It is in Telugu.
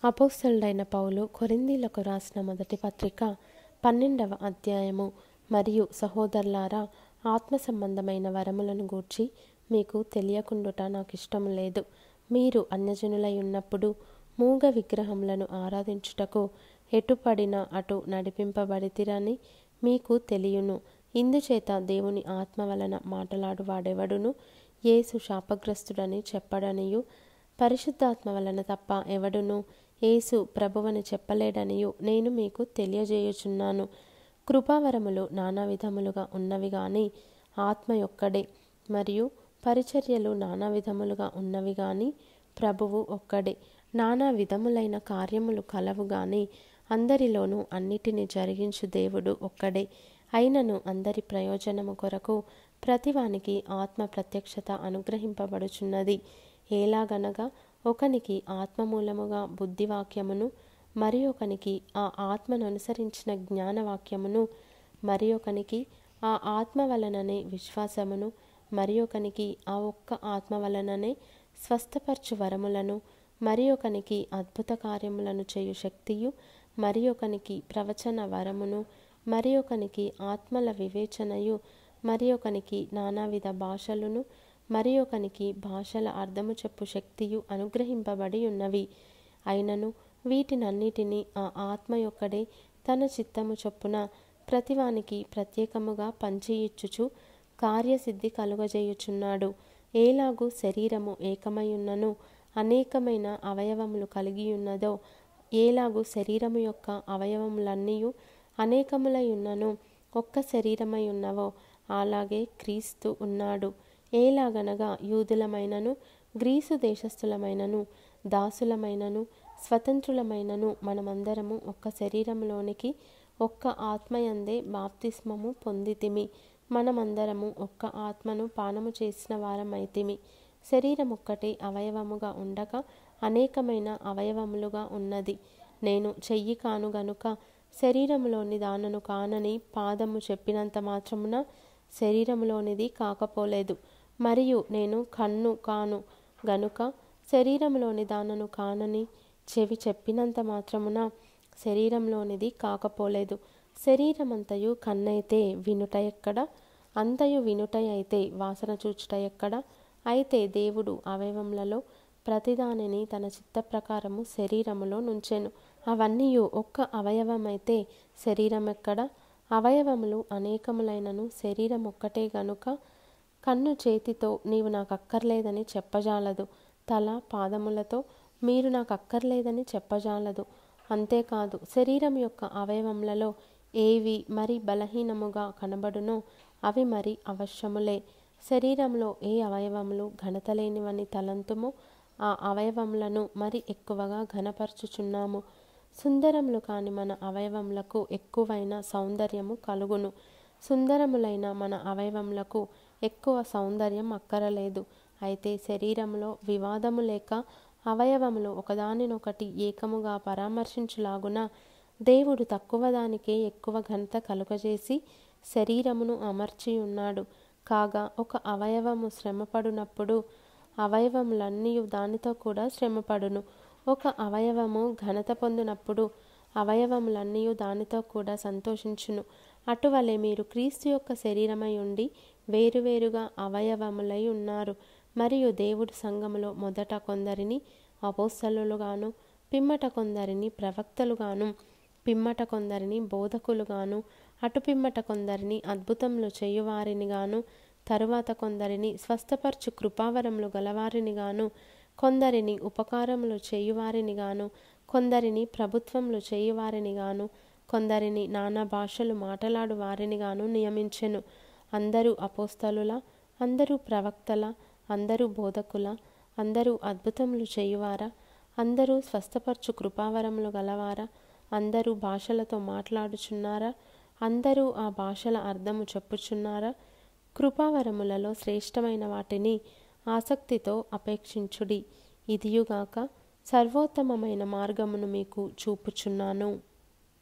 అపోస్తలుడైన పౌలు కొరింథీలకు రాసిన మొదటి పత్రిక 12వ అధ్యాయము. మరియు సహోదరులారా, ఆత్మ సంబంధమైన వరములను గూర్చి మీకు తెలియకుండుట నాకు ఇష్టము లేదు. మీరు అన్యజనులై ఉన్నప్పుడు మూగ విగ్రహములను ఆరాధించుటకు ఎటుపడినా అటు నడిపింపబడితిరని మీకు తెలియును. ఇందుచేత దేవుని ఆత్మ వలన మాటలాడువాడెవడును యేసు శాపగ్రస్తుడని చెప్పడనియు, పరిశుద్ధాత్మ వలన తప్ప ఎవడును యేసు ప్రభువని చెప్పలేడనియు నేను మీకు తెలియజేయుచున్నాను. కృపావరములు నానా విధములుగా ఉన్నవి గాని ఆత్మ ఒక్కడే, మరియు పరిచర్యలు నానా విధములుగా ఉన్నవి గాని ప్రభువు ఒక్కడే. నానా విధములైన కార్యములు కలవు గాని అందరిలోనూ అన్నిటినీ జరిగించు దేవుడు ఒక్కడే. అయినను అందరి ప్రయోజనము కొరకు ప్రతివానికి ఆత్మ ప్రత్యక్షత అనుగ్రహింపబడుచున్నది. ఎలాగనగా ఒకనికి ఆత్మ మూలముగా బుద్ధివాక్యమును, మరి ఒకనికి ఆ ఆత్మను అనుసరించిన జ్ఞానవాక్యమును, మరి ఒకనికి ఆ ఆత్మ వలననే విశ్వాసమును, మరి ఒకనికి ఆ ఒక్క ఆత్మ వలననే స్వస్థపరచు వరములను, మరి ఒకనికి అద్భుత కార్యములను చేయు శక్తియు, మరి ఒకనికి ప్రవచన వరమును, మరి ఒకనికి ఆత్మల వివేచనయు, మరి ఒకనికి నానావిధ భాషలును, మరి ఒకనికి భాషల అర్థము చెప్పు శక్తియు అనుగ్రహింపబడి ఉన్నవి. అయినను వీటినన్నిటినీ ఆ ఆత్మ యొక్కడే తన చిత్తము చొప్పున ప్రతివానికి ప్రత్యేకముగా పంచి ఇచ్చుచు కార్యసిద్ధి కలుగజేయుచున్నాడు. ఏలాగు శరీరము ఏకమైయున్నను అనేకమైన అవయవములు కలిగియున్నదో, ఏలాగు శరీరము యొక్క అవయవములన్నీయు అనేకములై ఉన్నను ఒక్క శరీరమై ఉన్నవో, అలాగే క్రీస్తు ఉన్నాడు. ఏలాగనగా యూదులమైనను, గ్రీసు దేశస్థులమైనను, దాసులమైనను, స్వతంత్రులమైనను మనమందరము ఒక్క శరీరములోనికి ఒక్క ఆత్మయందే బాప్తిస్మము పొందితిమి. మనమందరము ఒక్క ఆత్మను పానము చేసిన వారమైతిమి. శరీరం ఒక్కటే అవయవముగా ఉండక అనేకమైన అవయవములుగా ఉన్నది. నేను చెయ్యి కాను గనుక శరీరములోని దానను కానని పాదము చెప్పినంత మాత్రమున శరీరములోనిది కాకపోలేదు. మరియు నేను కన్ను కాను గనుక శరీరములోని దానను కానని చెవి చెప్పినంత మాత్రమున శరీరంలోనిది కాకపోలేదు. శరీరమంతయు కన్నైతే వినుట ఎక్కడ? అంతయు వినుట అయితే వాసన చూచుట ఎక్కడ? అయితే దేవుడు అవయవములలో ప్రతిదానిని తన చిత్త ప్రకారము శరీరములో నుంచెను. అవన్నీయు ఒక్క అవయవమైతే శరీరం ఎక్కడ? అవయవములు అనేకములైనను శరీరం ఒక్కటే గనుక కన్ను చేతితో నీవు నాకు అక్కర్లేదని చెప్పజాలదు, తల పాదములతో మీరు నాకు అక్కర్లేదని చెప్పజాలదు. అంతేకాదు, శరీరం యొక్క అవయవములలో ఏవి మరి బలహీనముగా కనబడునో అవి మరి అవశ్యములే. శరీరంలో ఏ అవయవములు ఘనత లేనివని తలంతుమో ఆ అవయవములను మరి ఎక్కువగా ఘనపరచుచున్నాము. సుందరములు కాని మన అవయవములకు ఎక్కువైన సౌందర్యము కలుగును. సుందరములైన మన అవయవములకు ఎక్కువ సౌందర్యం అక్కరలేదు. అయితే శరీరములో వివాదము లేక అవయవములు ఒకదానినొకటి ఏకముగా పరామర్శించులాగున దేవుడు తక్కువ దానికే ఎక్కువ ఘనత కలుగజేసి శరీరమును అమర్చి ఉన్నాడు. కాగా ఒక అవయవము శ్రమపడునప్పుడు అవయవములన్నీ దానితో కూడా శ్రమపడును. ఒక అవయవము ఘనత పొందినప్పుడు అవయవములన్నీ దానితో కూడా సంతోషించును. అటువలే మీరు క్రీస్తు యొక్క శరీరమై ఉండి వేరువేరుగా అవయవములై ఉన్నారు. మరియు దేవుడు సంఘములో మొదట కొందరిని అపోస్తలులుగాను, పిమ్మట కొందరిని ప్రవక్తలుగాను, పిమ్మట కొందరిని బోధకులుగాను, అటు పిమ్మట కొందరిని అద్భుతములు చేయువారినిగాను, తరువాత కొందరిని స్వస్థపరచు కృపావరములు గలవారినిగాను, కొందరిని ఉపకారములు చేయువారినిగాను, కొందరిని ప్రభుత్వములు చేయువారినిగాను, కొందరిని నానా భాషలు మాటలాడు వారినిగాను నియమించెను. అందరూ అపోస్తలుల, అందరూ ప్రవక్తల, అందరూ బోధకుల, అందరూ అద్భుతములు చేయువారా, అందరూ స్వస్థపరచు కృపావరములు గలవారా, అందరూ భాషలతో మాట్లాడుచున్నారా, అందరూ ఆ భాషల అర్థము చెప్పుచున్నారా? కృపావరములలో శ్రేష్టమైన వాటిని ఆసక్తితో అపేక్షించుడి. ఇదియుగాక సర్వోత్తమమైన మార్గమును మీకు చూపుచున్నాను.